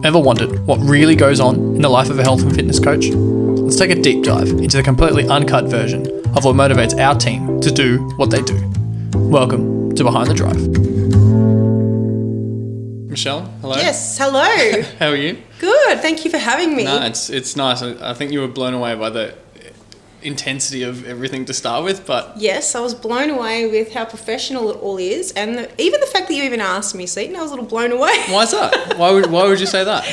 Ever wondered what really goes on in the life of a health and fitness coach? Let's take a deep dive into the completely uncut version of what motivates our team to do what they do. Welcome to Behind the Drive. Michelle, hello. Yes, hello. How are you? Good, thank you for having me. No, it's nice. I think you were blown away by the intensity of everything to start with, but... Yes, I was blown away with how professional it all is, and even the fact that you even asked me, Seaton, I was a little blown away. Why is that? Why would you say that?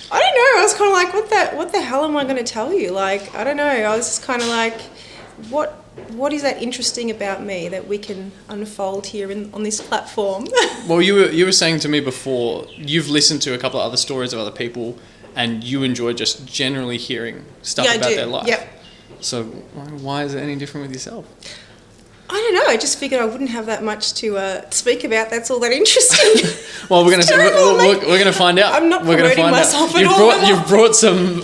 I don't know, I was kind of like, what the hell am I going to tell you? Like, I don't know, I was just kind of like, what is that interesting about me that we can unfold here on this platform? Well, you were saying to me before, you've listened to a couple of other stories of other people, and you enjoy just generally hearing stuff about their life. Yep. So why is it any different with yourself? I don't know. I just figured I wouldn't have that much to speak about. That's all that interesting. Well, we're gonna find out. I'm not promoting myself at all. You've brought some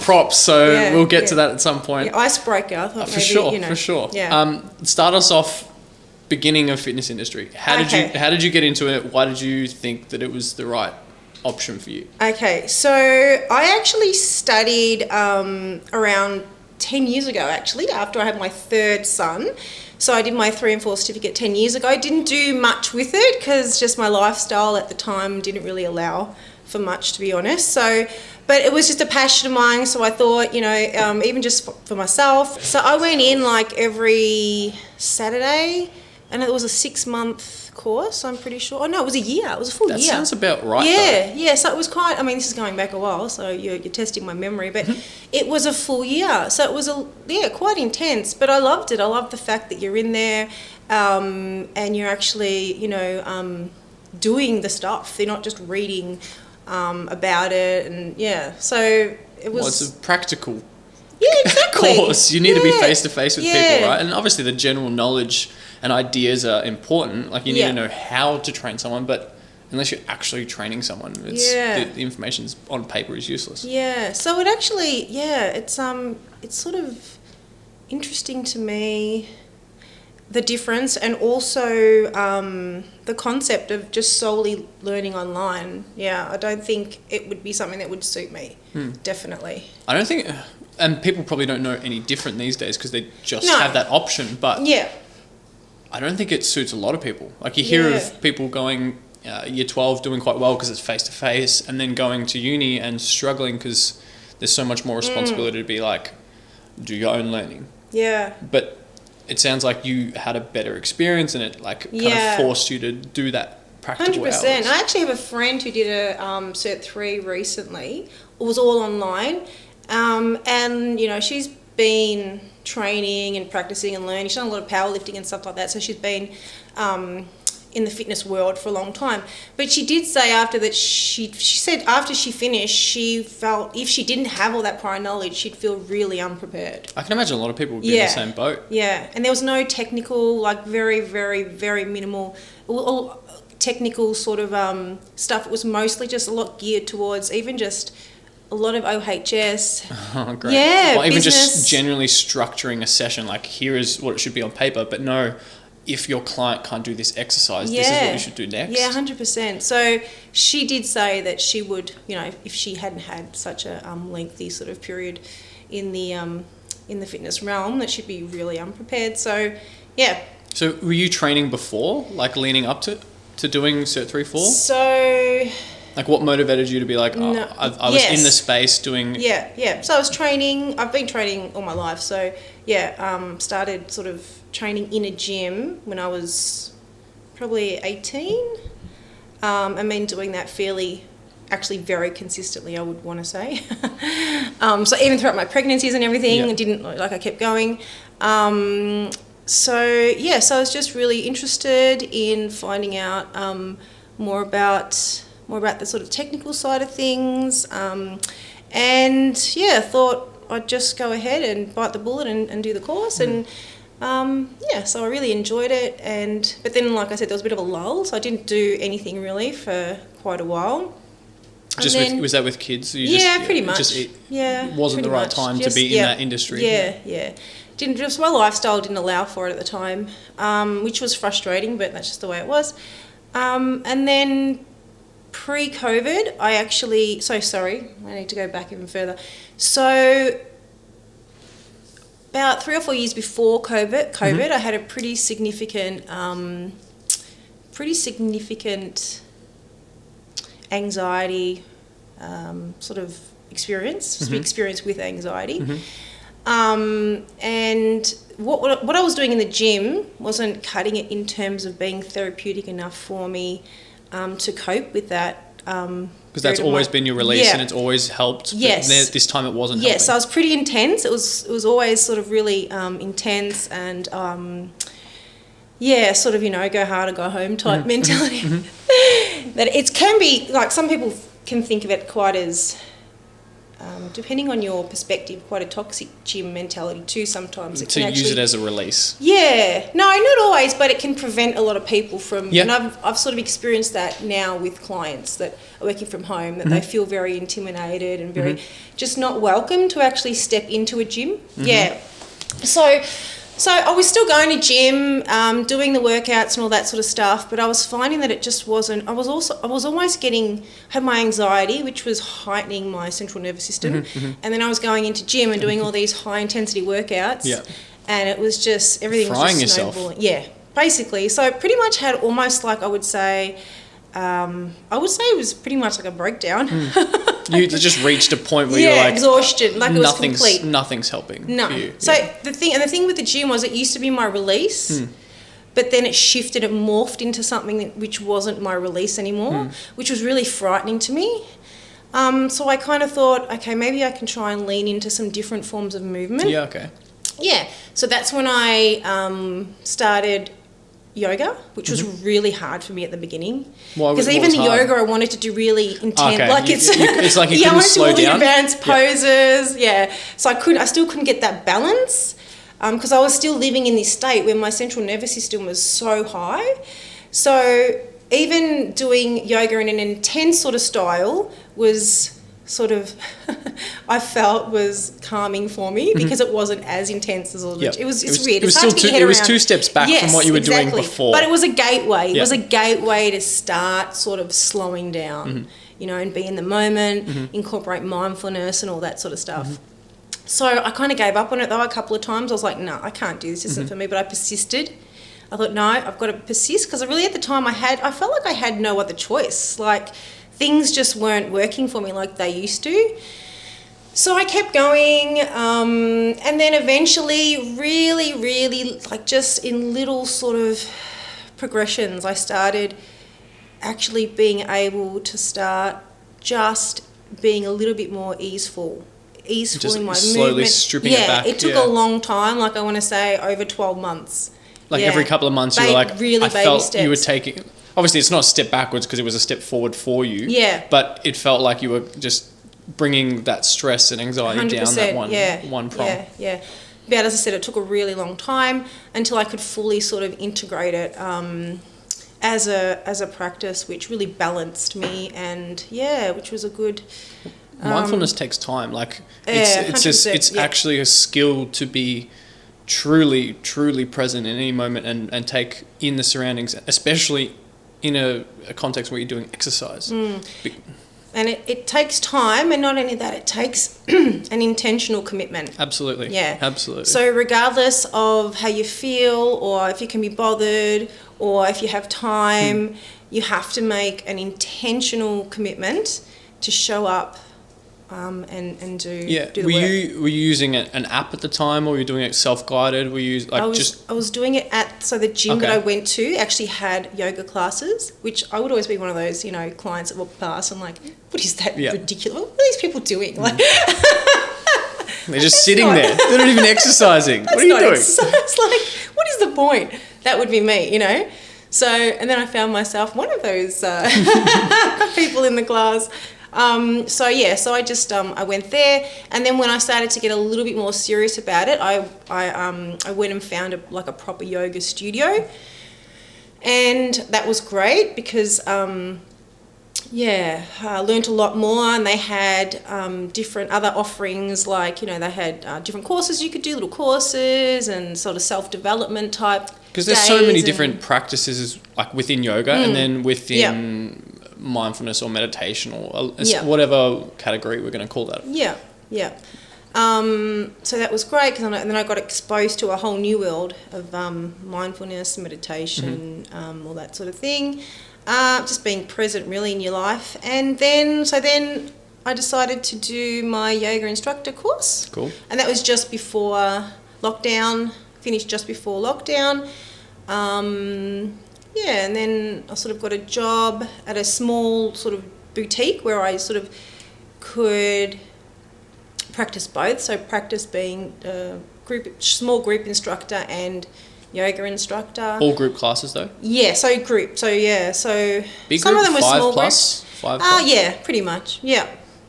props, so we'll get to that at some point. Yeah, icebreaker. I thought for sure. Yeah. Start us off. Beginning of fitness industry. How did you get into it? Why did you think that it was the right option for you? Okay, so I actually studied around 10 years ago, actually, after I had my third son. So I did my 3 and 4 certificate 10 years ago. I didn't do much with it because just my lifestyle at the time didn't really allow for much, to be honest. So, but it was just a passion of mine. So I thought, even just for myself. So I went in like every Saturday, and it was a 6-month course, I'm pretty sure. Oh no, it was a year. It was a full year. That sounds about right. Yeah. So it was quite. I mean, this is going back a while, so you're testing my memory, but it was a full year. So it was quite intense. But I loved it. I loved the fact that you're in there, and you're actually, doing the stuff. You're not just reading about it, and so it was. Well, it's a practical. Yeah, exactly. Course. You need to be face to face with people, right? And obviously the general knowledge and ideas are important. Like you need to know how to train someone, but unless you're actually training someone, the information's on paper is useless. Yeah. So it actually, it's sort of interesting to me, the difference, and also the concept of just solely learning online. Yeah, I don't think it would be something that would suit me. Definitely. I don't think, and people probably don't know any different these days because they just have that option. But I don't think it suits a lot of people. Like you hear of people going year 12 doing quite well because it's face to face, and then going to uni and struggling because there's so much more responsibility to be like, do your own learning. Yeah. But it sounds like you had a better experience, and it kind of forced you to do that practical 100%. Hours. I actually have a friend who did a Cert 3 recently. It was all online. And, she's been training and practicing and learning. She's done a lot of powerlifting and stuff like that. So she's been in the fitness world for a long time. But she did say after that, she said after she finished, she felt if she didn't have all that prior knowledge, she'd feel really unprepared. I can imagine a lot of people would be in the same boat. Yeah, and there was no technical, very, very, very minimal technical sort of stuff. It was mostly just a lot geared towards even just a lot of OHS. Oh, great. Yeah, even business. Just generally structuring a session, like here is what it should be on paper, but no, if your client can't do this exercise, this is what you should do next. Yeah, 100%. So she did say that she would, if she hadn't had such a lengthy sort of period in the fitness realm, that she'd be really unprepared. So, yeah. So were you training before, like leading up to doing Cert 3-4? So... Like what motivated you to be like, I was in the space doing... Yeah. So I was training. I've been training all my life. So, started sort of training in a gym when I was probably 18. And been doing that actually very consistently, I would want to say. So even throughout my pregnancies and everything, I kept going. So I was just really interested in finding out more about the sort of technical side of things, and thought I'd just go ahead and bite the bullet and do the course, and so I really enjoyed it. But then, like I said, there was a bit of a lull, so I didn't do anything really for quite a while. Was that with kids? Pretty much. It wasn't the right time to be in that industry. Yeah. My lifestyle didn't allow for it at the time, which was frustrating, but that's just the way it was. And then pre-COVID, I need to go back even further. So about 3 or 4 years before COVID, I had a pretty significant anxiety sort of experience with anxiety. And what I was doing in the gym wasn't cutting it in terms of being therapeutic enough for me to cope with that. Because that's always been your release, and it's always helped. Yes. But this time it wasn't helping. Yes, so I was pretty intense. It was always sort of really intense and sort of, go hard or go home type mentality. That it can be, like, some people can think of it quite as, depending on your perspective, quite a toxic gym mentality too sometimes. To use it as a release. Yeah. No, not always, but it can prevent a lot of people from... Yep. And I've sort of experienced that now with clients that are working from home, that they feel very intimidated and very just not welcome to actually step into a gym. Yeah. So I was still going to gym, doing the workouts and all that sort of stuff, but I was finding that it just wasn't... I was almost had my anxiety, which was heightening my central nervous system, and then I was going into gym and doing all these high intensity workouts, and it was just... everything Frying was just snowballing. Yeah, basically. So I pretty much had almost like, I would say it was pretty much like a breakdown. You just reached a point where you're like... exhaustion, like it was complete. Nothing's helping for you. So the thing with the gym was, it used to be my release, but then it shifted, it morphed into something which wasn't my release anymore, which was really frightening to me. So I kind of thought, okay, maybe I can try and lean into some different forms of movement. Yeah, okay. Yeah, so that's when I started yoga, which was really hard for me at the beginning. Because even the yoga I wanted to do really intense. Okay. Like it's like you couldn't slow down. I wanted to do all the advanced poses. Yeah. So I still couldn't get that balance because I was still living in this state where my central nervous system was so high. So even doing yoga in an intense sort of style was sort of I felt was calming for me because it wasn't as intense as all the... It's weird. It was still it was 2 steps back from what you were doing before. But it was a gateway. It was a gateway to start sort of slowing down, and be in the moment, incorporate mindfulness and all that sort of stuff. So I kind of gave up on it though a couple of times. I was like, no, I can't do this. This isn't for me. But I persisted. I thought, no, I've got to persist, because really at the time I felt like I had no other choice. Like, things just weren't working for me like they used to. So I kept going, and then eventually, really, really, like just in little sort of progressions, I started actually being able to start just being a little bit more easeful just in my slowly movement. stripping it back. It took a long time, like I want to say over 12 months. Like every couple of months you were like, really I felt steps. You were taking... Obviously, it's not a step backwards because it was a step forward for you. Yeah. But it felt like you were just bringing that stress and anxiety down that one prong. Yeah. But as I said, it took a really long time until I could fully sort of integrate it as a practice, which really balanced me, and which was a good... Mindfulness takes time. Like it's actually a skill to be truly present in any moment and take in the surroundings, especially in a context where you're doing exercise. And it takes time, and not only that, it takes an intentional commitment. Absolutely. Yeah. Absolutely. So regardless of how you feel, or if you can be bothered, or if you have time, you have to make an intentional commitment to show up and do the work. Were you using an app at the time, or were you doing it self-guided? I was doing it the gym that I went to actually had yoga classes, which I would always be one of those, clients that walk past and like, what is that ridiculous? What are these people doing? Like, they're just sitting there. They're not even exercising. What are you doing? It's like, what is the point? That would be me, So, and then I found myself one of those people in the class. So I just I went there, and then when I started to get a little bit more serious about it, I went and found a proper yoga studio, and that was great because I learned a lot more, and they had different other offerings, like they had different courses you could do, little courses and sort of self-development type. Because there's so many different practices like within yoga, and then within mindfulness or meditation or whatever category we're going to call that. Yeah, yeah. So that was great because then I got exposed to a whole new world of mindfulness, meditation, all that sort of thing. Just being present really in your life. And then I decided to do my yoga instructor course. Cool. And that was just before lockdown, finished just before lockdown. And then I sort of got a job at a small sort of boutique where I sort of could practice both. So practice being a small group instructor and yoga instructor. All group classes though? Yeah, so group. So yeah, so big some group, of them were 5 small plus? groups. 5 plus? Yeah, pretty much. Yeah.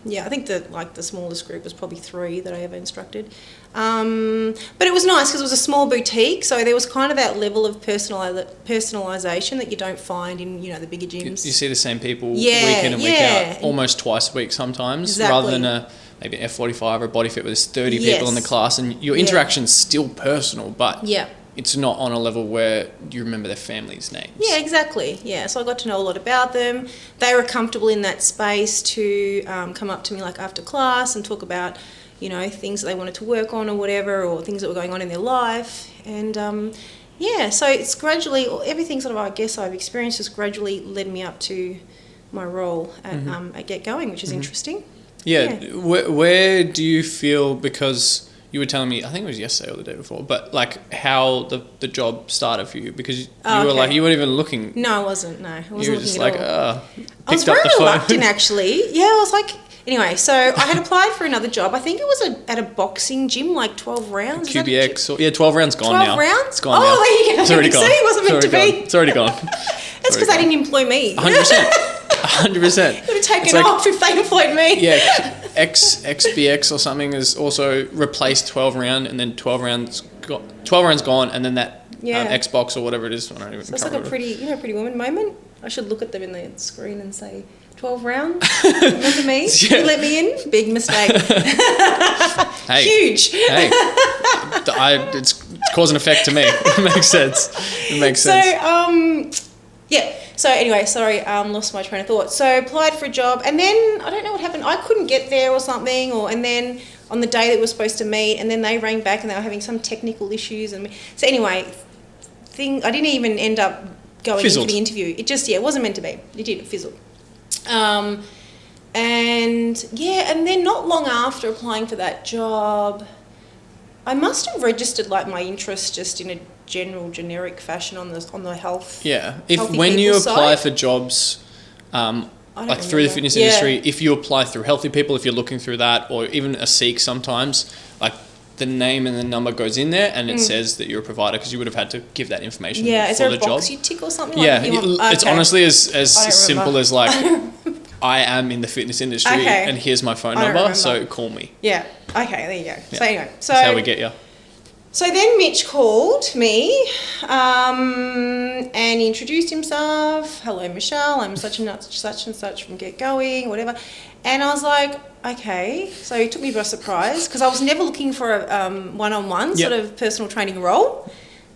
Yeah, I think the smallest group was probably 3 that I ever instructed. But it was nice because it was a small boutique, so there was kind of that level of personalisation that you don't find in, the bigger gyms. You see the same people week in and week out, almost twice a week sometimes, rather than maybe an F45 or a body fit where there's 30 people in the class and your interaction's still personal, but it's not on a level where you remember their families' names. Yeah, exactly. Yeah, so I got to know a lot about them. They were comfortable in that space to come up to me like after class and talk about, things that they wanted to work on or whatever, or things that were going on in their life. And so it's gradually, everything sort of I guess I've experienced has gradually led me up to my role at Get Going, which is interesting. Yeah. Where do you feel, because you were telling me, I think it was yesterday or the day before, but like how the job started for you, because you were like, you weren't even looking. No, I wasn't. No, I wasn't you were just looking like, at all. I was very reluctant actually. Yeah, I was like, anyway, so I had applied for another job. I think it was at a boxing gym, like 12 rounds. QBX, 12 rounds gone now. 12 rounds? It's gone now. There you go. It's already gone. See, it wasn't meant to be. It's already gone. That's because they didn't employ me. 100%. 100%. Would have taken off if they employed me. Yeah. XBX or something has also replaced 12 round, and then 12 rounds gone, and then that Xbox or whatever it is. I don't even. So it's like a pretty woman moment. I should look at them in the screen and say 12 rounds. Remember me? You let me in. Big mistake. Hey, huge. Hey, it's cause and effect to me. It makes sense. So anyway, sorry, lost my train of thought. So applied for a job, and then I don't know what happened. I couldn't get there or something, and then on the day that we were supposed to meet, and then they rang back and they were having some technical issues, so anyway, I didn't even end up going into the interview. It just it wasn't meant to be. It fizzled. And then not long after applying for that job, I must have registered like my interest just in a generic fashion on the health. Yeah, when you apply for jobs, like through the fitness industry, if you apply through Healthy People, if you're looking through that, or even a Seek, sometimes like the name and the number goes in there, and it says that you're a provider, because you would have had to give that information for the job. Is there a box you tick or something? It's honestly as simple as like, I am in the fitness industry, and here's my phone number, so call me. Yeah. Okay, there you go. Yeah. So anyway, that's how we get you. So then Mitch called me and introduced himself. Hello, Michelle. I'm such and such from Get Going, whatever. And I was like, okay. So he took me by surprise, because I was never looking for a one-on-one sort of personal training role.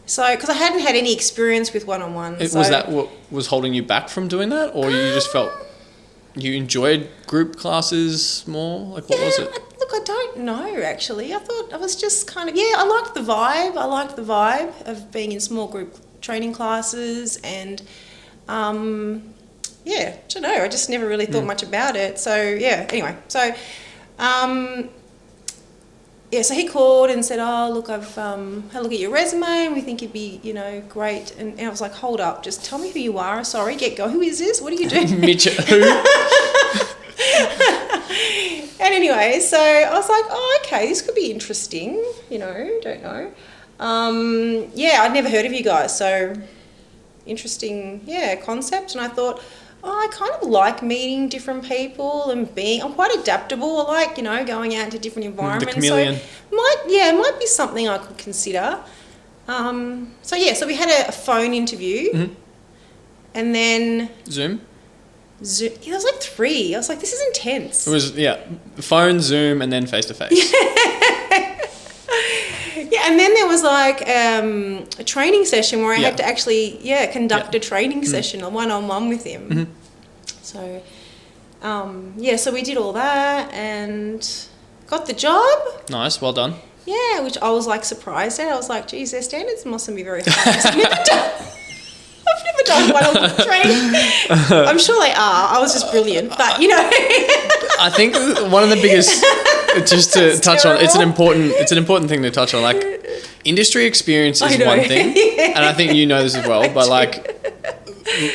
So, because I hadn't had any experience with one-on-one. Was that what was holding you back from doing that, or you just felt you enjoyed group classes more? Like, what was it? Look, I don't know, actually. I thought I was just kind of, I liked the vibe. I liked the vibe of being in small group training classes, and, I don't know. I just never really thought much about it. So, anyway. So, so he called and said, oh, look, I've had a look at your resume, and we think you'd be, great. And I was like, hold up, just tell me who you are. Sorry, Get Going. Who is this? What do you do? Mitch, who? And anyway, so I was like, oh, okay, this could be interesting, don't know. I'd never heard of you guys, so interesting, concept. And I thought, I kind of like meeting different people and I'm quite adaptable. I like, going out into different environments. The chameleon. So it might be something I could consider. So we had a phone interview, and then Zoom. Yeah, there was like 3. I was like, this is intense. It was, phone, Zoom, and then face-to-face. And then there was like a training session where I had to actually, conduct a training session, a one-on-one with him. So, so we did all that and got the job. Nice, well done. Yeah, which I was like surprised at. I was like, geez, their standards mustn't be very high. I've never done one-on-one training. I'm sure they are. I was just brilliant, but I think one of the biggest, just to touch on, it's an important thing to touch on. Like, industry experience is one thing, and I think you know this as well. But like,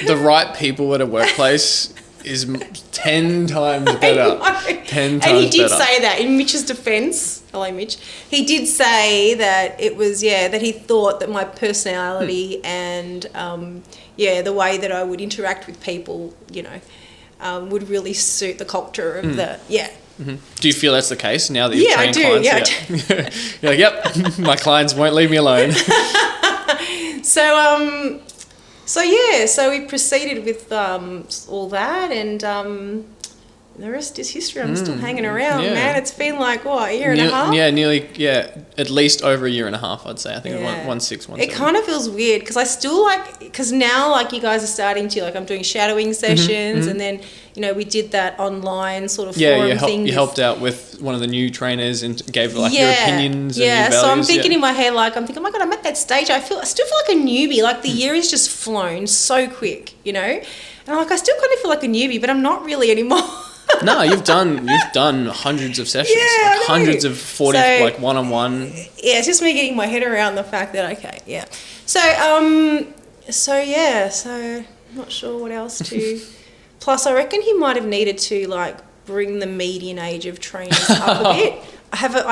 the right people at a workplace is 10 times better. 10 times better. And he did say that in Mitch's defence. Hello, Mitch. He did say that it was, that he thought that my personality and, the way that I would interact with people, would really suit the culture of Mm-hmm. Do you feel that's the case now that you've trained clients? Yeah, I do. You're like, yep, my clients won't leave me alone. So we proceeded with all that, and the rest is history. I'm still hanging around, man. It's been like, a year and a half? Yeah, nearly, at least over a year and a half, I'd say. I think 1.6, 1.7. It kind of feels weird because I still because now you guys are starting to, I'm doing shadowing sessions, and then, we did that online sort of forum thing. You helped out with one of the new trainers and gave your opinions and your values. So I'm thinking in my head, oh my God, I'm at that stage. I still feel like a newbie. Like the year has just flown so quick, And I still kind of feel like a newbie, but I'm not really anymore. No, you've done hundreds of sessions, hundreds of 40 one-on-one. Yeah, it's just me getting my head around the fact that So I'm not sure what else to. Plus, I reckon he might have needed to bring the median age of trainers up a bit. I have a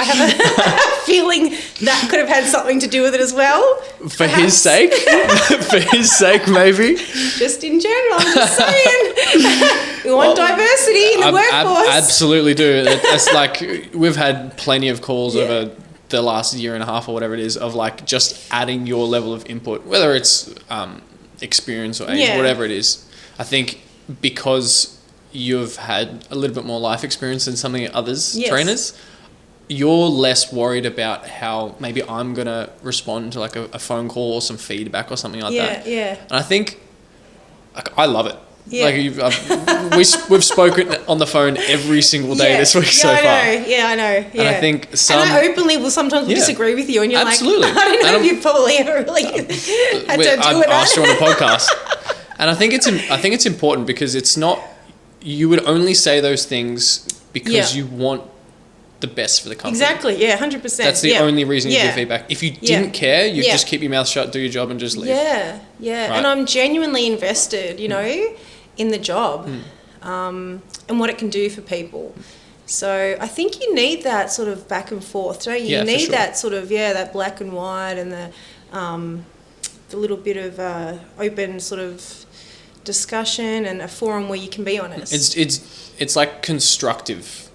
feeling that could have had something to do with it as well. For his sake? For his sake, maybe? Just in general, I'm just saying. We want diversity in the workforce. Absolutely do. It's we've had plenty of calls over the last year and a half or whatever it is of just adding your level of input, whether it's experience or age, whatever it is. I think because you've had a little bit more life experience than some of the others trainers, you're less worried about how maybe I'm going to respond to a phone call or some feedback or something like that. Yeah. And I think I love it. Yeah. We've spoken on the phone every single day this week so far. I know. Yeah. And I think and I openly will sometimes disagree with you, and you're absolutely. I don't know if you've probably ever really had to do I've that. asked you on a podcast. And I think it's important because it's not, you would only say those things because you want the best for the company. Exactly, 100%. That's the only reason you give feedback. If you didn't care, you'd just keep your mouth shut, do your job and just leave. Yeah. Right? And I'm genuinely invested, in the job and what it can do for people. So I think you need that sort of back and forth, don't you? You need that sort of, that black and white and the little bit of open sort of discussion and a forum where you can be honest. It's constructive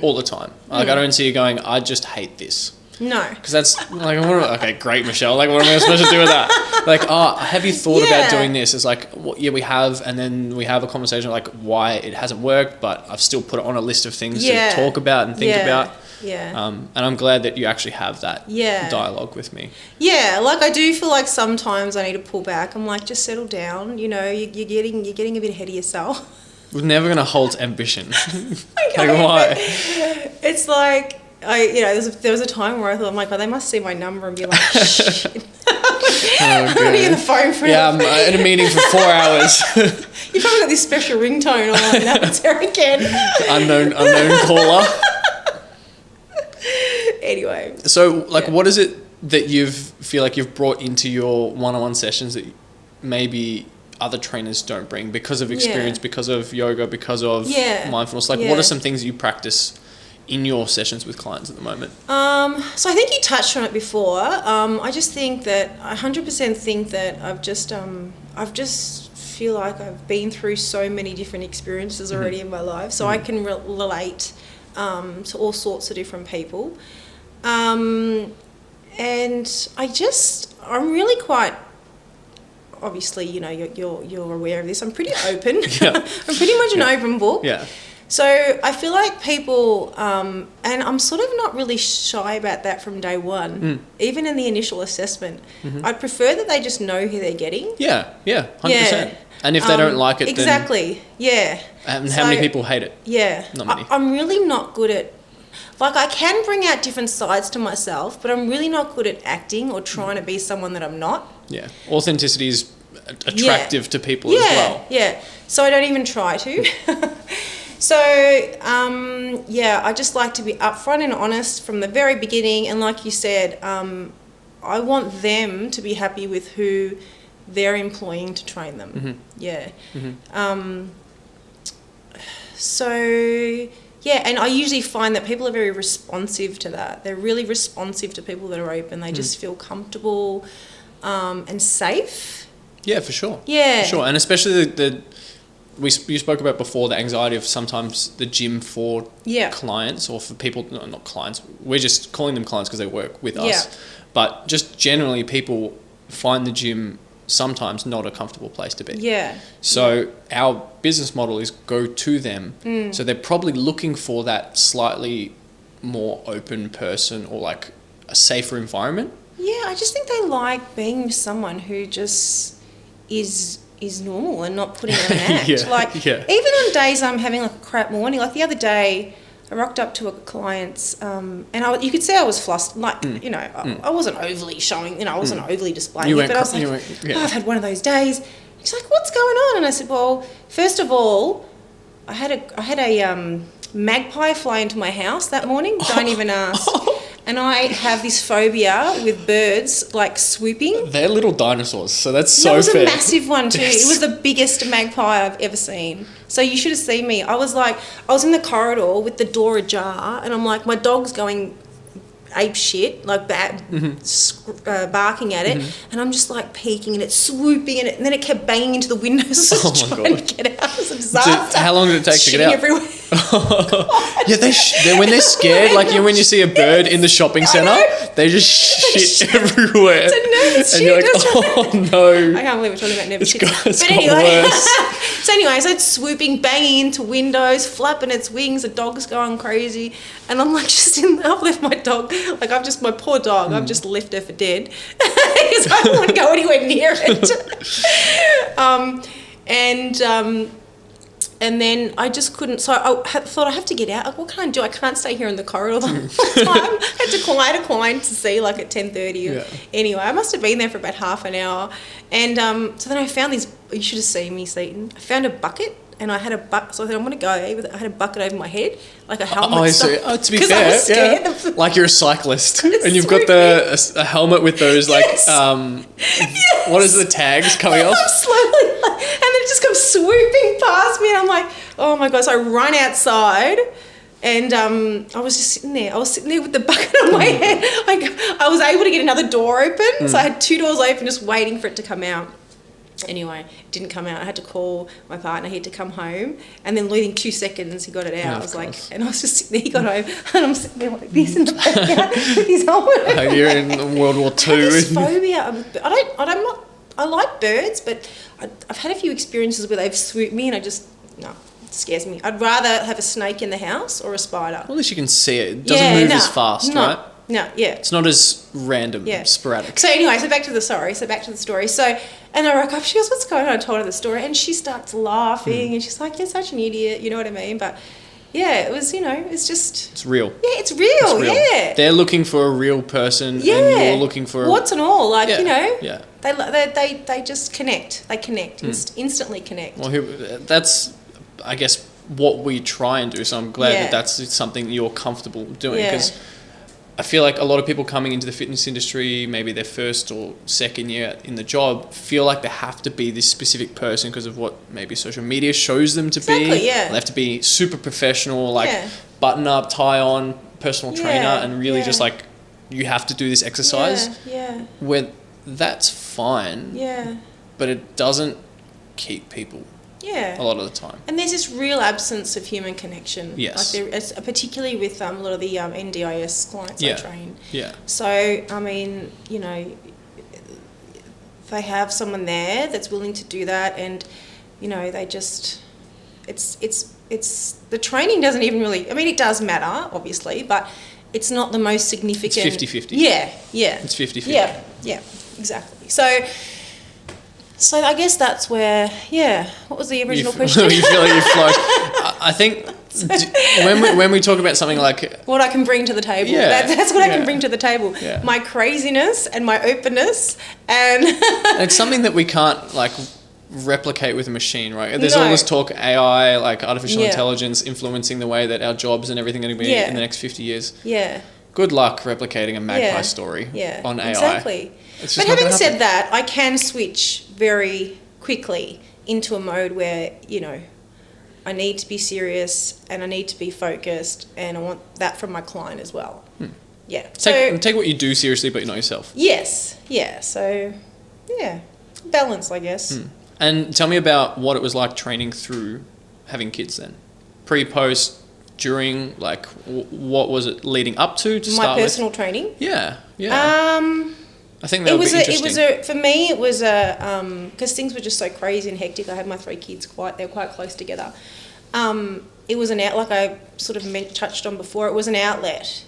all the time. I don't see you going, I just hate this. No. Because that's okay, great, Michelle. What am I supposed to do with that? Have you thought about doing this? It's we have, and then we have a conversation why it hasn't worked, but I've still put it on a list of things to talk about and think about. Yeah. And I'm glad that you actually have that dialogue with me. Yeah, I do feel like sometimes I need to pull back. I'm just settle down. You're getting a bit ahead of yourself. We're never going to halt ambition. Why? It's there was a time where I thought, God, they must see my number and be like, shit. I'm running in the phone for I'm in a meeting for 4 hours. You've probably got this special ringtone on. That's Eric again. Unknown caller. Anyway. So, what is it that you feel like you've brought into your one-on-one sessions that maybe other trainers don't bring because of experience, because of yoga, because of mindfulness? What are some things you practice in your sessions with clients at the moment? So I think you touched on it before. I just think that I 100% think that I've just feel like I've been through so many different experiences already in my life, so I can relate to all sorts of different people. And I'm really quite, obviously, you're aware of this. I'm pretty open. I'm pretty much an open book. Yeah. So I feel like people, and I'm sort of not really shy about that from day one, even in the initial assessment. I'd prefer that they just know who they're getting. Yeah, 100%. And if they don't like it, exactly, then... And how many people hate it? Yeah. Not many. I'm really not good at... Like, I can bring out different sides to myself, but I'm really not good at acting or trying to be someone that I'm not. Yeah. Authenticity is attractive to people as well. Yeah. So I don't even try to. So, I just like to be upfront and honest from the very beginning. And like you said, I want them to be happy with who they're employing to train them. Mm-hmm. Yeah. Mm-hmm. And I usually find that people are very responsive to that. They're really responsive to people that are open. They just feel comfortable and safe. Yeah, for sure. Yeah. For sure. And especially you spoke about before, the anxiety of sometimes the gym for clients or for people, no, not clients, we're just calling them clients because they work with us. But just generally people find the gym sometimes not a comfortable place to be. Yeah. So our business model is go to them. So they're probably looking for that slightly more open person or like a safer environment. Yeah, I just think they like being with someone who just is normal and not putting on an act. Even on days I'm having like a crap morning, like the other day I rocked up to a client's and you could see I was flustered, like, I wasn't overly showing, I wasn't overly displaying it, but I was like, I've had one of those days. He's like, what's going on? And I said, well, first of all, I had a magpie fly into my house that morning, don't even ask. And I have this phobia with birds, like swooping. They're little dinosaurs, so that's so fair. It was a massive one too. Yes. It was the biggest magpie I've ever seen. So you should have seen me. I was in the corridor with the door ajar, and I'm like, my dog's going ape shit, like barking at it, and I'm just like peeking, and it's swooping, and then it kept banging into the windows. I was trying to get out. It was a disaster. How long did it take to get out? Everywhere. Yeah, when they're scared, like when you see a bird in the shopping centre, they just shit everywhere. It's a nervous shit. And you're like, oh no. I can't believe we're talking about nervous shit. It's got worse. So anyways, it's swooping, banging into windows, flapping its wings, the dog's going crazy, and I'm like I've left my dog, like my poor dog, I've just left her for dead because I don't want to go anywhere near it. And then I just couldn't, so I thought I have to get out. Like, what can I do? I can't stay here in the corridor the whole time. I had to call a client to see, like, at 10:30. Yeah. Anyway, I must have been there for about half an hour. And so then I found these, you should have seen me, Seaton. I found a bucket, and I had a bucket, so I said, I'm going to go. I had a bucket over my head, like a helmet. To be fair, like you're a cyclist, and you've got a helmet with those, like, what is the tags coming off? I'm slowly, and then it just comes swooping past me, and I'm like, oh my God. So I run outside, and I was just sitting there. I was sitting there with the bucket on my head. I was able to get another door open, so I had 2 doors open just waiting for it to come out. Anyway, it didn't come out. I had to call my partner. He had to come home, and then within 2 seconds he got it out. I was like, and I was just sitting there. He got home, and I'm sitting there like this in the backyard with his helmet. You're in World War II. I have this phobia. I like birds, but I've had a few experiences where they've swooped me, and it scares me. I'd rather have a snake in the house or a spider. Well, at least you can see it. It doesn't move as fast, right? No, yeah. It's not as random, sporadic. So anyway, back to the story. So, and I rock up, she goes, what's going on? I told her the story, and she starts laughing, and she's like, you're such an idiot, you know what I mean? But yeah, it was, it's just... It's real. Yeah, it's real, yeah. They're looking for a real person, and you're looking for... What's and all, like, Yeah. They just connect. They connect, instantly connect. Well, that's, I guess, what we try and do, so I'm glad that that's something you're comfortable doing, because... I feel like a lot of people coming into the fitness industry, maybe their first or second year in the job, feel like they have to be this specific person because of what maybe social media shows them to be. Exactly, yeah. They have to be super professional, like button up, tie on, personal trainer, and really just like, you have to do this exercise. Yeah. Where that's fine. Yeah. But it doesn't keep people. Yeah. A lot of the time. And there's this real absence of human connection. Yes. Like particularly with a lot of the NDIS clients I train. Yeah. So, I mean, they have someone there that's willing to do that, and, they just, it's the training doesn't even really, I mean, it does matter, obviously, but it's not the most significant. It's 50-50. Yeah. It's 50-50. Yeah, exactly. So, So I guess that's where, what was the original question? You feel like you flow. I think when we talk about something like... What I can bring to the table. Yeah, that's what I can bring to the table. Yeah. My craziness and my openness. And it's something that we can't, like, replicate with a machine, right? There's all this talk AI, like artificial intelligence, influencing the way that our jobs and everything are going to be in the next 50 years. Yeah. Good luck replicating a magpie story on AI. Exactly. But having said that, I can switch very quickly into a mode where, you know, I need to be serious and I need to be focused, and I want that from my client as well. Yeah. Take what you do seriously, but you're not yourself. Yes. Yeah. So, yeah. Balance, I guess. And tell me about what it was like training through having kids then. Pre, post, during, like, what was it leading up to start with? My personal training? Yeah. I think that would be interesting. For me, it was because things were just so crazy and hectic. I had my 3 kids they were quite close together. It was like I sort of touched on before, it was an outlet.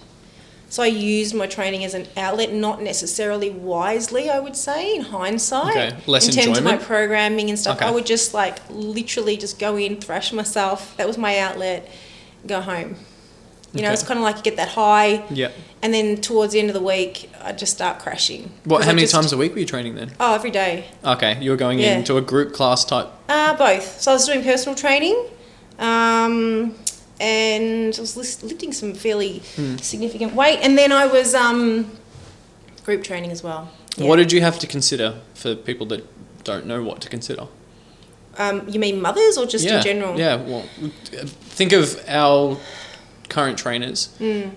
So I used my training as an outlet, not necessarily wisely, I would say, in hindsight. Okay, less in terms enjoyment? of my programming and stuff. Okay. I would just like literally just go in, thrash myself. That was my outlet, go home. You know, it's kind of like you get that high. Yeah. And then towards the end of the week, I'd just start crashing. How many times a week were you training then? Oh, every day. Okay, you were going into a group class type? Both. So I was doing personal training. And I was lifting some fairly significant weight, and then I was group training as well. Yeah. What did you have to consider for people that don't know what to consider? You mean mothers or just in general? Yeah, well, think of our current trainers.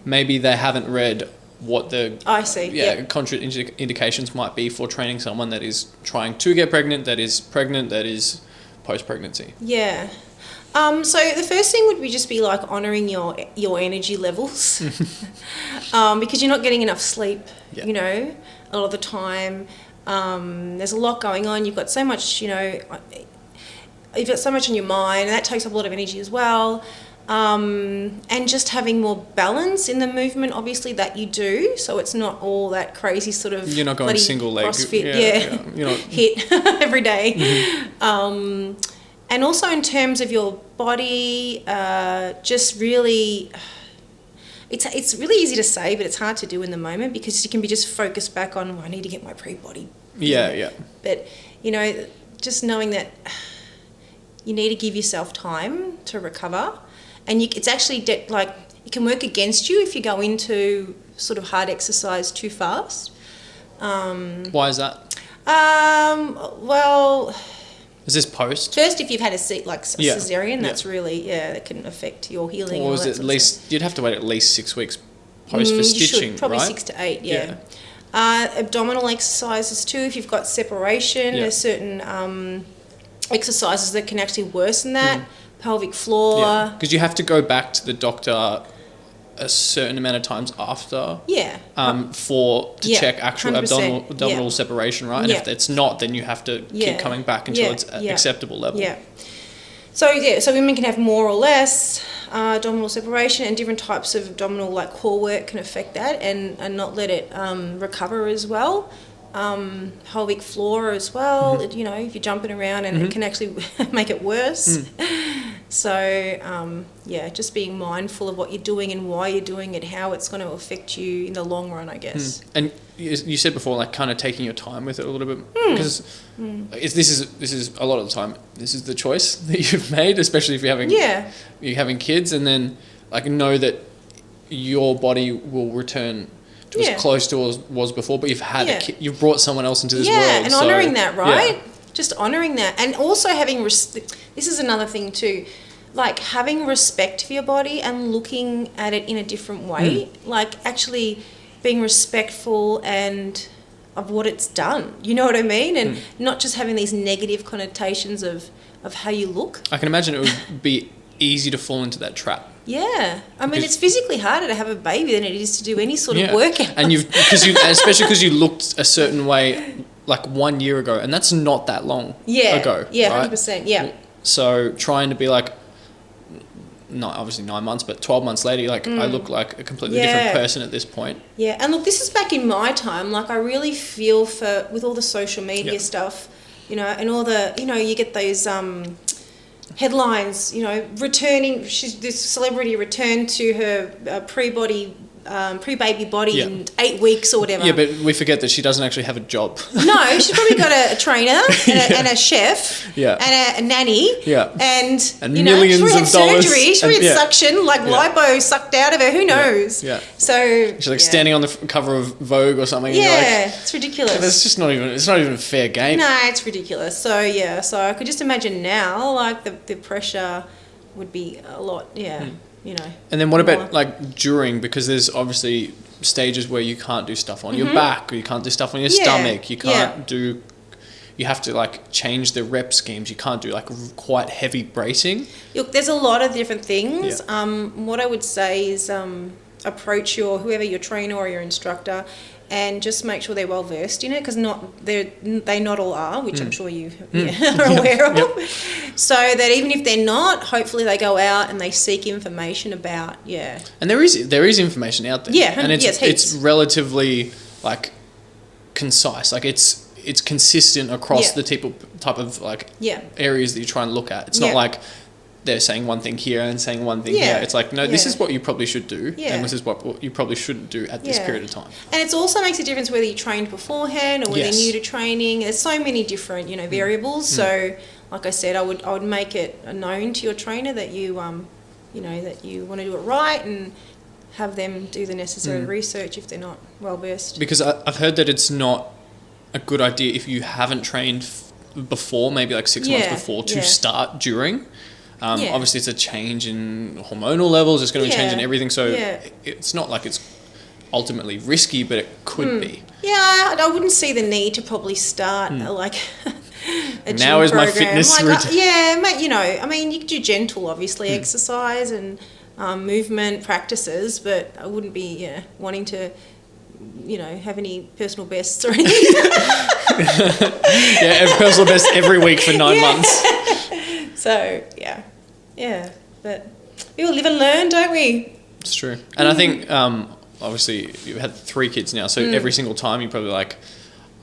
Maybe they haven't read what the contraindications might be for training someone that is trying to get pregnant, that is post-pregnancy. Yeah. So the first thing would just be like honouring your energy levels, because you're not getting enough sleep, you know, a lot of the time. There's a lot going on. You've got so much, you know, you've got so much on your mind, and that takes up a lot of energy as well. And just having more balance in the movement, obviously, that you do. So it's not all that crazy sort of... You're not going single leg. CrossFit, You're not hit every day. Mm-hmm. And also in terms of your body, just really, it's really easy to say, but it's hard to do in the moment because you can be just focused back on, I need to get my pre-body. Yeah. But, you know, just knowing that you need to give yourself time to recover. And it's actually like, it can work against you if you go into sort of hard exercise too fast. Why is that? Well... Is this post? First, if you've had a cesarean, that's really, that can affect your healing. Or is it at least, you'd have to wait at least 6 weeks post for stitching, probably right? 6 to 8, yeah. Abdominal exercises too, if you've got separation, there's certain exercises that can actually worsen that. Pelvic floor. Yeah, because you have to go back to the doctor a certain amount of times after to check actual abdominal separation, right? And if it's not, then you have to keep coming back until it's at acceptable level. Yeah. So women can have more or less abdominal separation, and different types of abdominal like core work can affect that and not let it recover as well. Pelvic floor as well, you know, if you're jumping around, and it can actually make it worse. So, just being mindful of what you're doing and why you're doing it, how it's going to affect you in the long run, I guess. And you said before, like, kind of taking your time with it a little bit, because this is a lot of the time, this is the choice that you've made, especially if you're having kids, and then like know that your body will return to as close to as was before, but you've had a kid, you've brought someone else into this world. Yeah, and honouring that, right? Yeah. Just honouring that. And also having, this is another thing too, like having respect for your body and looking at it in a different way, like actually being respectful and of what it's done, you know what I mean? And not just having these negative connotations of how you look. I can imagine it would be easy to fall into that trap. Yeah, I mean, it's physically harder to have a baby than it is to do any sort of workout. And especially because you looked a certain way like 1 year ago, and that's not that long ago. Yeah, right? 100%. Yeah. So trying to be like, not obviously 9 months, but 12 months later, like I look like a completely different person at this point. Yeah, and look, this is back in my time. Like I really feel with all the social media stuff, you know, and all the, you know, you get those headlines, you know, this celebrity returned to her pre-baby body in 8 weeks or whatever. Yeah, but we forget that she doesn't actually have a job. No, she's probably got a trainer and a chef and a nanny and you know, millions she had of dollars. Surgery. She had suction, like lipo sucked out of her. Who knows? Yeah. So she's like standing on the cover of Vogue or something. Yeah, and like, it's ridiculous. It's just not even. It's not even a fair game. No, it's ridiculous. So so I could just imagine now, like the pressure would be a lot. Yeah. You know. And then what about like during, because there's obviously stages where you can't do stuff on your back, or you can't do stuff on your stomach, you can't do, you have to like change the rep schemes, you can't do like quite heavy bracing. Look, there's a lot of different things. What I would say is approach whoever your trainer or your instructor, and just make sure they're well versed in it, because they not all are, which I'm sure you are aware of. So that even if they're not, hopefully they go out and they seek information about And there is information out there. Yeah, and it's relatively like concise. Like it's consistent across the type of like areas that you try and look at. It's not like they're saying one thing here and saying one thing here. It's like, no, this is what you probably should do, and this is what you probably shouldn't do at this period of time. And it also makes a difference whether you trained beforehand or whether you're new to training. There's so many different, you know, variables. So, like I said, I would make it known to your trainer that you, you know, that you want to do it right, and have them do the necessary research if they're not well versed. Because I've heard that it's not a good idea if you haven't trained before, maybe like 6 months before, to start during. Obviously, it's a change in hormonal levels. It's going to be a change in everything. So it's not like it's ultimately risky, but it could be. Yeah, I wouldn't see the need to probably start like a now gym is program. my fitness routine. You know, I mean, you could do gentle, obviously, exercise and movement practices, but I wouldn't be wanting to, you know, have any personal bests or anything. Personal best every week for 9 months. So, but we all live and learn, don't we? It's true. And I think, obviously, you've had 3 kids now, so every single time you're probably like,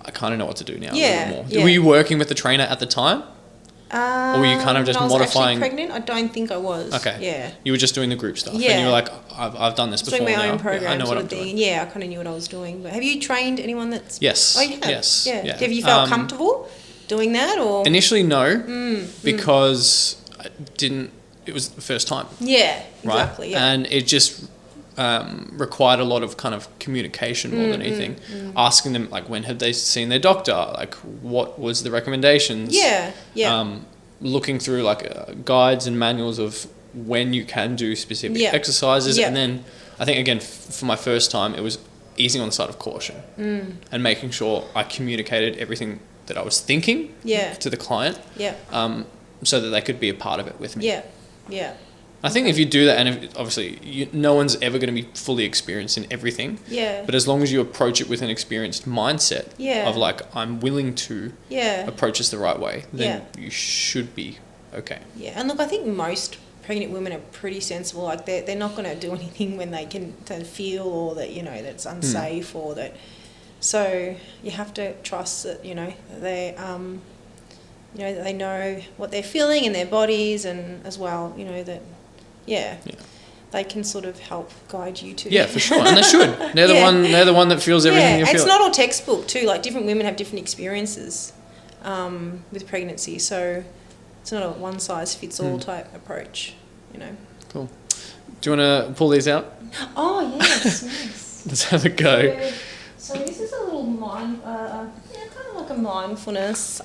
I kind of know what to do now a little bit more. Yeah. Were you working with the trainer at the time? Or were you kind of just modifying? When I was actually pregnant, I don't think I was. Okay. Yeah. You were just doing the group stuff. Yeah. And you were like, I've done this before now. Doing my own program, I know what I'm doing. doing. Yeah, I kind of knew what I was doing. But have you trained anyone that's... Yes. Oh, you have? Yes. Yeah. Have you felt comfortable doing that, or...? Initially, no. Because I didn't... It was the first time. Yeah, right? Exactly. Yeah. And it just required a lot of kind of communication more than anything. Asking them, like, when have they seen their doctor? Like, what was the recommendations? Yeah. Looking through, like, guides and manuals of when you can do specific exercises. And then, I think, again, for my first time, it was easing on the side of caution. And making sure I communicated everything that I was thinking to the client. So that they could be a part of it with me. Yeah. I think if you do that, and obviously no one's ever going to be fully experienced in everything. Yeah. But as long as you approach it with an experienced mindset of like, I'm willing to approach this the right way, then you should be okay. Yeah. And look, I think most pregnant women are pretty sensible. Like they're not going to do anything when they can feel, or that, you know, that's unsafe or that. So you have to trust that, you know, they you know, that they know what they're feeling in their bodies, and as well, you know, that they can sort of help guide you to. Yeah, for sure, and they should. They're the one that feels everything you feel. It's not all textbook too. Like different women have different experiences with pregnancy, so it's not a one size fits all type approach. You know. Cool. Do you want to pull these out? Oh yes, nice. Let's have a go. So this is a little kind of like a mindfulness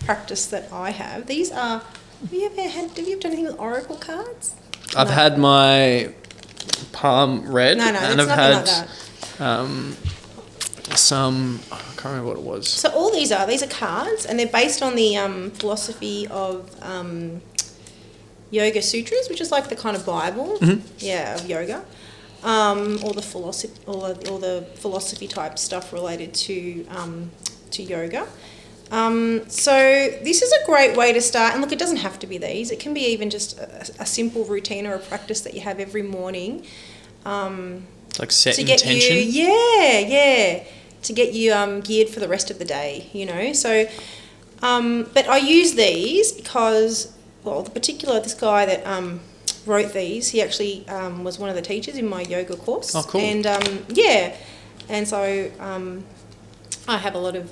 practice that I have. These are. Have you ever done anything with oracle cards? I've had my palm read. No, and it's I've nothing had like that. some. I can't remember what it was. So all these are cards, and they're based on the philosophy of Yoga Sutras, which is like the kind of Bible, of yoga, all the philosophy type stuff related to yoga. So this is a great way to start, and look, it doesn't have to be these. It can be even just a simple routine or a practice that you have every morning. Like set intention? To get you geared for the rest of the day, you know. So But I use these because, well, this guy that wrote these, he actually was one of the teachers in my yoga course. Oh, cool. And and so I have a lot of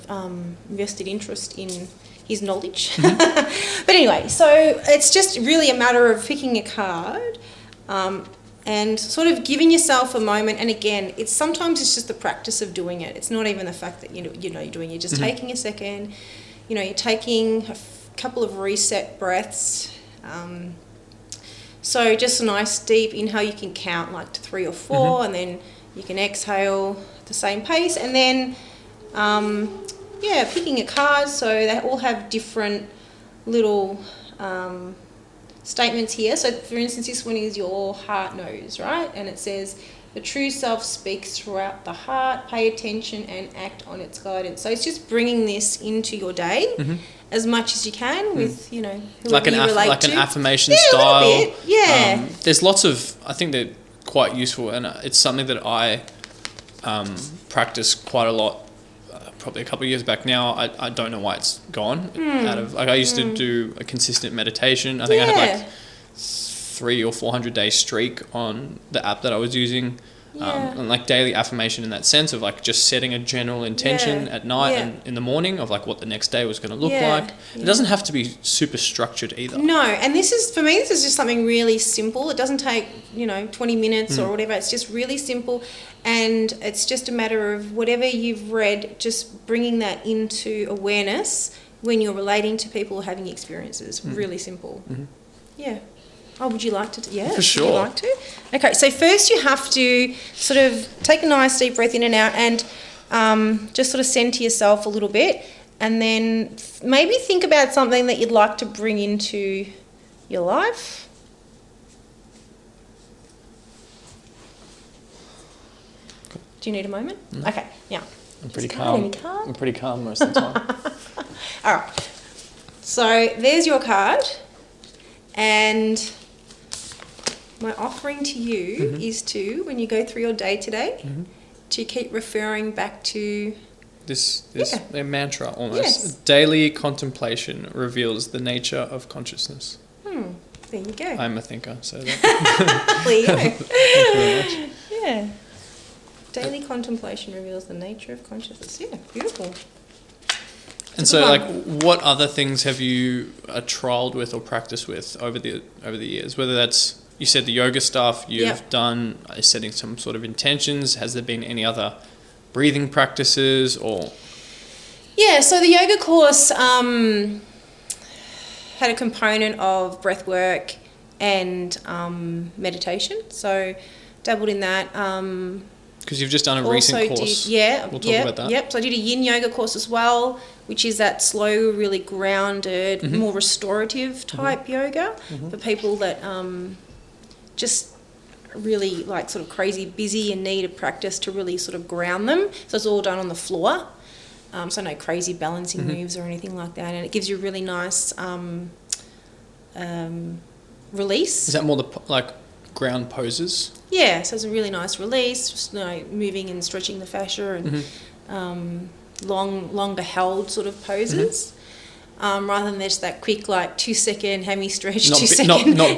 vested interest in his knowledge. Mm-hmm. But anyway, so it's just really a matter of picking a card and sort of giving yourself a moment. And again, sometimes it's just the practice of doing it. It's not even the fact that you're doing it. You're just mm-hmm. taking a second. You're taking a couple of reset breaths. So just a nice deep inhale. You can count like to 3 or 4, mm-hmm. and then you can exhale at the same pace. And then, picking a card. So they all have different little statements here. So for instance, this one is your heart knows, right? And it says, the true self speaks throughout the heart, pay attention and act on its guidance. So it's just bringing this into your day mm-hmm. as much as you can with, whoever like an you relate like to. an affirmation style. A little bit. Yeah. There's lots of, I think they're quite useful, and it's something that I practice quite a lot. Probably a couple of years back now. I don't know why it's gone out of, like, I used to do a consistent meditation. I think I had like 300 or 400 day streak on the app that I was using, and like daily affirmation in that sense of like just setting a general intention at night and in the morning of like what the next day was going to look like. It doesn't have to be super structured either. No, and this is just something really simple. It doesn't take 20 minutes or whatever. It's just really simple, and it's just a matter of whatever you've read, just bringing that into awareness when you're relating to people having experiences. Really simple. Mm-hmm. Yeah. Oh, would you like to? Yeah, for sure. Would you like to? Okay, so first you have to sort of take a nice deep breath in and out, and just sort of center yourself a little bit, and then maybe think about something that you'd like to bring into your life. Do you need a moment? No. Okay, yeah. I'm pretty calm. I'm pretty calm most of the time. All right. So there's your card, and my offering to you is to, when you go through your day today, to keep referring back to this a mantra almost. Yes. Daily contemplation reveals the nature of consciousness. There you go. I'm a thinker, so that. There you go. Thank you very much. Yeah. Daily contemplation reveals the nature of consciousness. Yeah, beautiful. And so, like, what other things have you trialed with or practiced with over the years? Whether that's, you said the yoga stuff you've done, setting some sort of intentions. Has there been any other breathing practices or? Yeah, so the yoga course had a component of breath work and meditation. So dabbled in that. Because you've just done a recent course. We'll talk about that. Yep. So I did a yin yoga course as well, which is that slow, really grounded, more restorative type yoga for people that just really like sort of crazy busy and need a practice to really sort of ground them. So it's all done on the floor. So no crazy balancing moves or anything like that. And it gives you a really nice release. Is that more the ground poses? Yeah, so it's a really nice release, just moving and stretching the fascia and longer held sort of poses, rather than just that quick 2-second hammy stretch. Not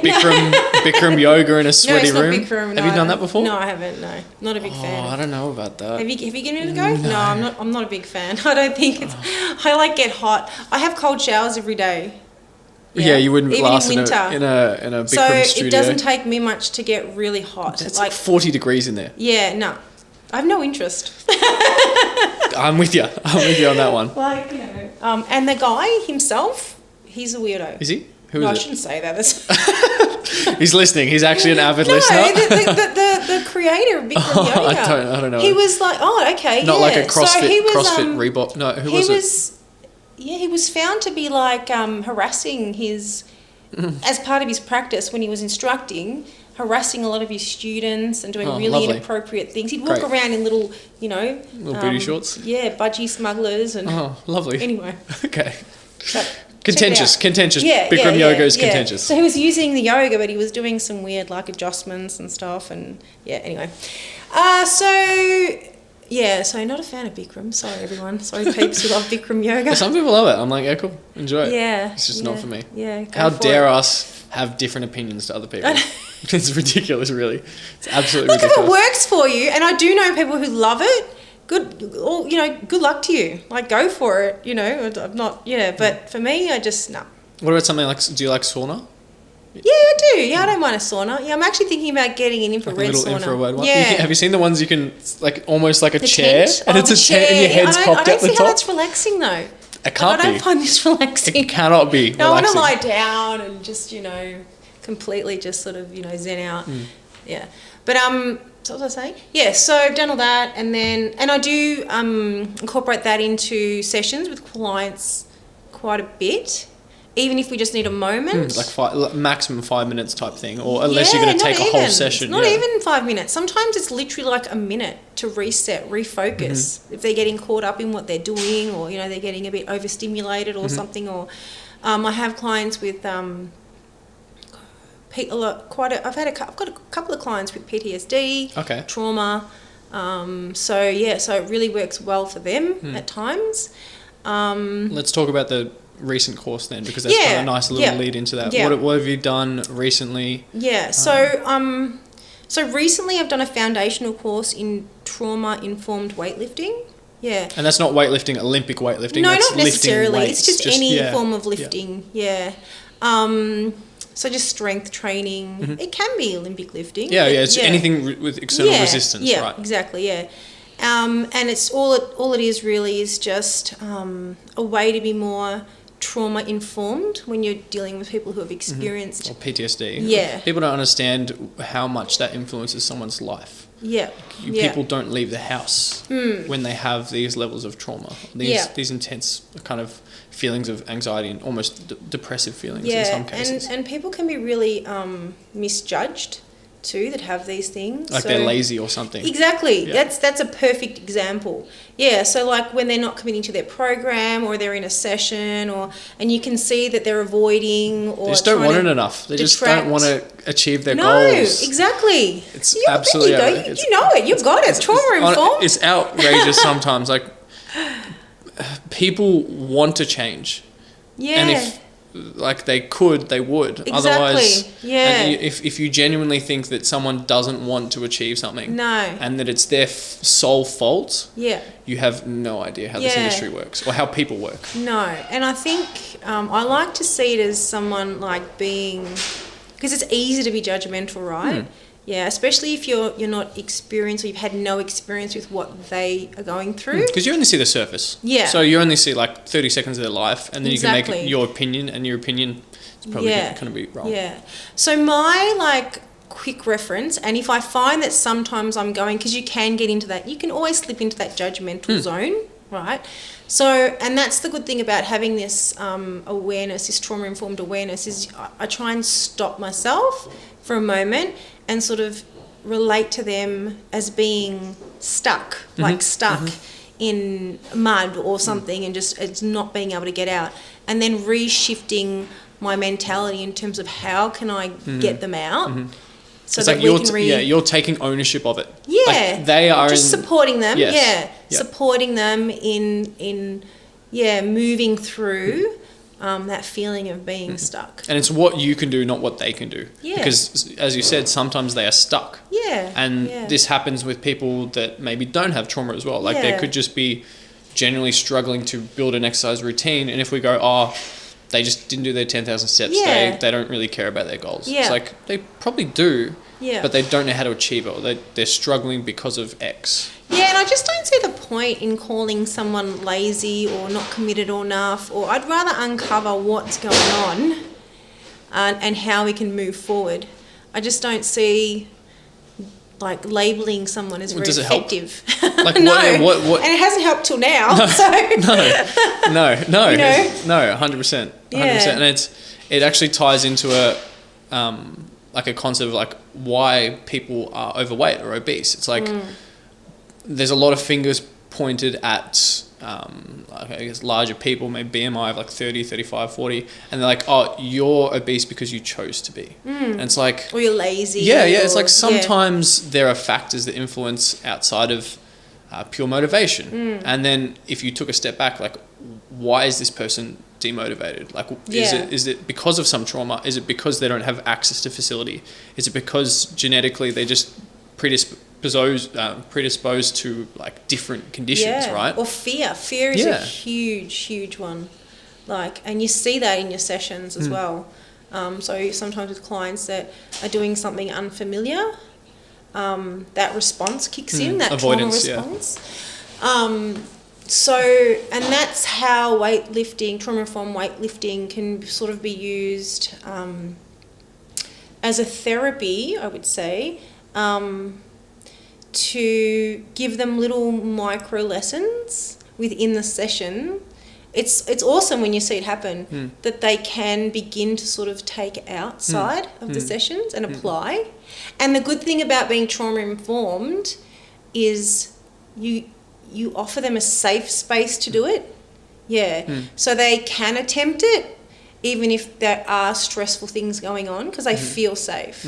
Bikram yoga in a sweaty room. Bikram, have you done that before? No, I haven't. No, not a big fan. I don't know about that. Have you given it a go? No, I'm not a big fan. I don't think it's. I get hot. I have cold showers every day. Yeah, you wouldn't even last in winter. in a Bikram studio. So it doesn't take me much to get really hot. It's like 40 degrees in there. Yeah, no. I have no interest. I'm with you on that one. And the guy himself, he's a weirdo. Is he? Who No, is I it? shouldn't say that. He's listening. He's actually an avid listener. The creator of Bikram yoga. I don't know. He was like, okay, Not like a CrossFit, so he was, CrossFit Reebok. No, who was it? Yeah, he was found to be harassing his, as part of his practice when he was instructing, harassing a lot of his students and doing really inappropriate things. He'd walk around in little, little booty shorts. Yeah, budgie smugglers and. Oh, lovely. Anyway. Okay. So, contentious. Yeah, Bikram yoga is contentious. So he was using the yoga, but he was doing some weird adjustments and stuff, and anyway. So Yeah, so not a fan of Bikram. Sorry, everyone. Sorry, peeps who love Bikram yoga. Some people love it. I'm like, yeah, cool. Enjoy it. Yeah. It's just not for me. Yeah. How dare us have different opinions to other people? It's ridiculous, really. It's absolutely ridiculous. Look, if it works for you, and I do know people who love it, good luck to you. Like, go for it, I'm not, but for me, I just, no. What about something like, do you like sauna? Yeah, I do. Yeah, I don't mind a sauna. Yeah, I'm actually thinking about getting an infrared sauna. Infrared one. Yeah. Have you seen the ones you can, like, almost like a chair? Tent? And it's a tent and your head's popped at the top? I don't see how that's relaxing, though. It can't be. I don't find this relaxing. It cannot be No, relaxing. I want to lie down and just, completely just sort of, zen out. Yeah. But, so what was I saying? Yeah, so I've done all that, and I do incorporate that into sessions with clients quite a bit, even if we just need a moment. Like maximum 5 minutes type thing, or unless you're going to take a whole session. It's not even 5 minutes. Sometimes it's literally like a minute to reset, refocus. If they're getting caught up in what they're doing, or, they're getting a bit overstimulated or something, or I have clients with... I've got a couple of clients with PTSD, trauma, so it really works well for them at times. Let's talk about the recent course then, because that's kind of a nice little lead into that. Yeah. What have you done recently? Yeah, so recently I've done a foundational course in trauma-informed weightlifting. Yeah. And that's not weightlifting, Olympic weightlifting. No, that's not necessarily. Weights, it's just any form of lifting. Yeah. So just strength training. It can be Olympic lifting. Yeah, it's anything with external resistance, right? Exactly, yeah. And it's all it is really is just a way to be more trauma informed when you're dealing with people who have experienced or PTSD. Yeah. People don't understand how much that influences someone's life. Yeah. People don't leave the house when they have these levels of trauma. These intense kind of feelings of anxiety and almost depressive feelings in some cases. And people can be really misjudged too that have these things. Like they're lazy or something. Exactly. Yeah. That's a perfect example. Yeah, so like when they're not committing to their program or they're in a session and you can see that they're avoiding or they just don't want it enough. They just don't want to achieve their goals. No, exactly. It's absolutely... You know it. You've got it. Trauma-informed. It's outrageous sometimes. Like, people want to change. Yeah. And if they could, they would. Exactly. Otherwise, yeah. And if you genuinely think that someone doesn't want to achieve something, and that it's their sole fault, you have no idea how this industry works or how people work. No, and I think I like to see it as someone like being, because it's easy to be judgmental, right? Yeah, especially if you're not experienced or you've had no experience with what they are going through. Because you only see the surface. Yeah. So you only see like 30 seconds of their life, and then you can make your opinion, and your opinion is probably going to be wrong. Yeah. So my quick reference, and if I find that sometimes I'm going, because you can get into that, you can always slip into that judgmental zone, right? So, and that's the good thing about having this awareness, this trauma-informed awareness, is I try and stop myself for a moment and sort of relate to them as being stuck, in mud or something, and just it's not being able to get out, and then reshifting my mentality in terms of how can I get them out. So it's that like you're taking ownership of it. Yeah, like they are just supporting them. Yes. Supporting them in moving through that feeling of being stuck. And it's what you can do, not what they can do. Yeah. Because as you said, sometimes they are stuck. Yeah. And this happens with people that maybe don't have trauma as well. Like they could just be genuinely struggling to build an exercise routine, and if we go, they just didn't do their 10,000 steps. Yeah. They don't really care about their goals. Yeah. It's like they probably do, but they don't know how to achieve it, or they're struggling because of X. Yeah, and I just don't see the point in calling someone lazy or not committed enough, or I'd rather uncover what's going on and how we can move forward. I just don't see labelling someone as very effective. Like no, what? And it hasn't helped till now. No, so. no, 100%. And it actually ties into a concept of like why people are overweight or obese. It's like there's a lot of fingers pointed at I guess larger people, maybe BMI of like 30, 35, 40, and they're like, oh, you're obese because you chose to be. And it's like, or you're lazy. Yeah, it's like sometimes there are factors that influence outside of pure motivation. And then if you took a step back, like, why is this person demotivated? Like, is it because of some trauma? Is it because they don't have access to facility? Is it because genetically they just predisposed to like different conditions, right? Or fear. Fear is a huge one. Like, and you see that in your sessions as well. So sometimes with clients that are doing something unfamiliar, that response kicks in, that avoidance, trauma response. And that's how trauma-informed weightlifting can sort of be used as a therapy, I would say, to give them little micro lessons within the session. It's awesome when you see it happen, that they can begin to sort of take outside of the sessions and apply. And the good thing about being trauma-informed is you offer them a safe space to do it. So they can attempt it even if there are stressful things going on, because they feel safe.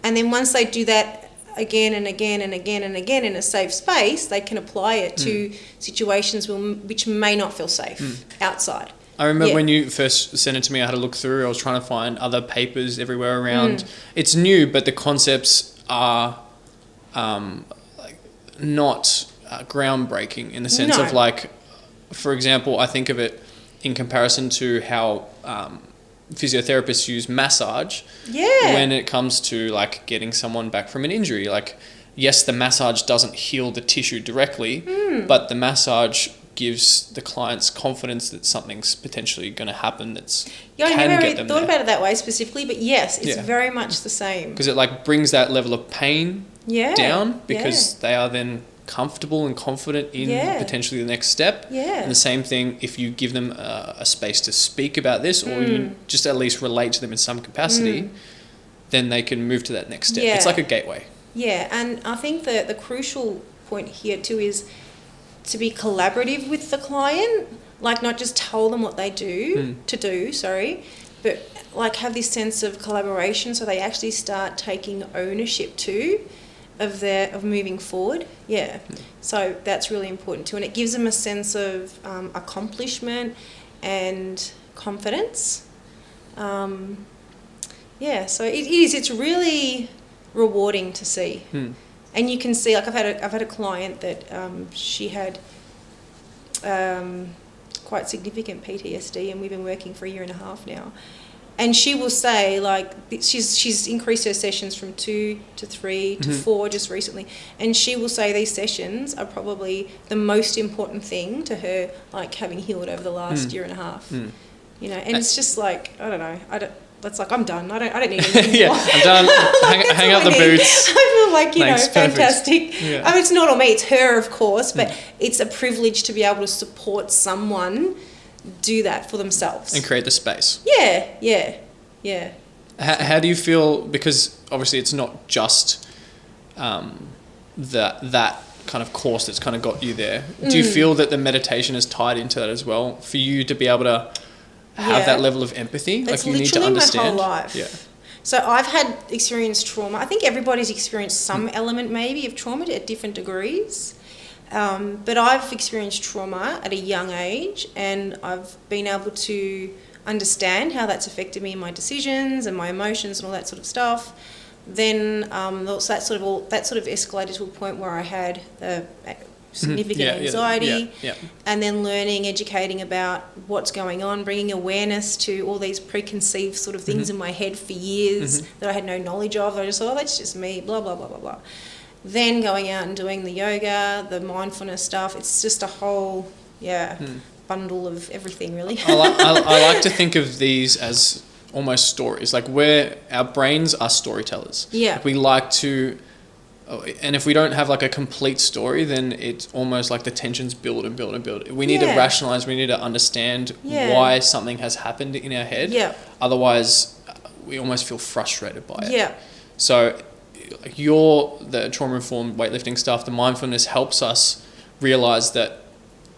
And then once they do that again and again and again and again in a safe space, they can apply it to situations which may not feel safe outside. I remember when you first sent it to me, I had a look through. I was trying to find other papers everywhere around. It's new, but the concepts are not groundbreaking in the sense of, like, for example, I think of it in comparison to how physiotherapists use massage when it comes to like getting someone back from an injury. Like, yes, the massage doesn't heal the tissue directly, but the massage gives the clients confidence that something's potentially going to happen I never really thought about it that way specifically, but yes, it's very much the same. Because it like brings that level of pain down, because they are then comfortable and confident in potentially the next step. And the same thing, if you give them a space to speak about this, or you just at least relate to them in some capacity, then they can move to that next step. It's like a gateway. And I think that the crucial point here too is to be collaborative with the client, like not just tell them what they but like have this sense of collaboration, so they actually start taking ownership too of moving forward. So that's really important too, and it gives them a sense of accomplishment and confidence. So it's really rewarding to see. And you can see, like, I've had a client that she had quite significant PTSD, and we've been working for 1.5 years now. And she will say, like, she's increased her sessions from 2 to 3 to 4 just recently. And she will say these sessions are probably the most important thing to her, like, having healed over the last 1.5 years. You know, and it's just like, I don't know. That's like, I'm done. I don't need anything more. I'm done. Hang up the boots. I feel like, Thanks, fantastic. I mean, it's not on me, it's her, of course, but it's a privilege to be able to support someone do that for themselves. And create the space. Yeah. How do you feel, because obviously it's not just that kind of course that's kind of got you there. Do you feel that the meditation is tied into that as well, for you to be able to have that level of empathy? It's like, you need to understand. My whole life. So I've had experienced trauma. I think everybody's experienced some element maybe of trauma at different degrees. But I've experienced trauma at a young age, and I've been able to understand how that's affected me in my decisions and my emotions and all that sort of stuff. Then that sort of escalated to a point where I had significant anxiety, and then learning, educating about what's going on, bringing awareness to all these preconceived sort of things in my head for years that I had no knowledge of. I just thought, that's just me, blah, blah, blah, blah, blah. Then going out and doing the yoga, the mindfulness stuff, it's just a whole, bundle of everything, really. I like to think of these as almost stories, like where our brains are storytellers. Like, we like to, and if we don't have like a complete story, then it's almost like the tensions build and build and build. We need to rationalize, we need to understand why something has happened in our head. Otherwise, we almost feel frustrated by it. So, like, the trauma-informed weightlifting stuff, the mindfulness helps us realize that,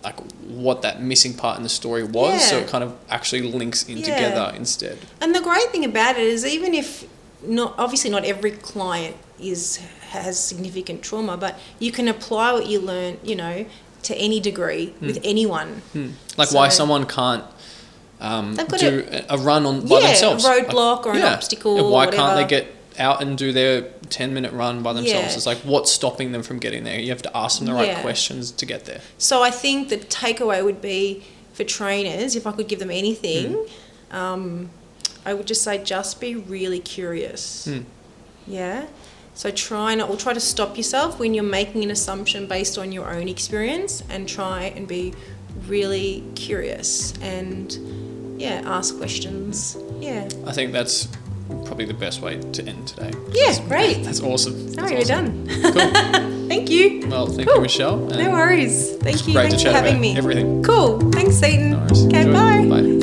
like, what that missing part in the story was, so it kind of actually links in together instead. And the great thing about it is, even if obviously not every client has significant trauma, but you can apply what you learn, you know, to any degree with anyone. Like why someone can't do a run by themselves. A roadblock or an obstacle. Yeah, why or can't they get out and do their 10-minute run by themselves? It's like, what's stopping them from getting there? You have to ask them the right questions to get there. So I think the takeaway would be for trainers, if I could give them anything, I would just say just be really curious. Yeah. So try to stop yourself when you're making an assumption based on your own experience, and try and be really curious and ask questions. Yeah. I think that's probably the best way to end today. Yeah, great. That's awesome. We're done. Cool. Thank you. Well, thank you, Michelle. No worries. Thank you. Great Thanks to chat for having about me. everything. Cool. Thanks, Seaton. No worries. Okay, bye. Bye.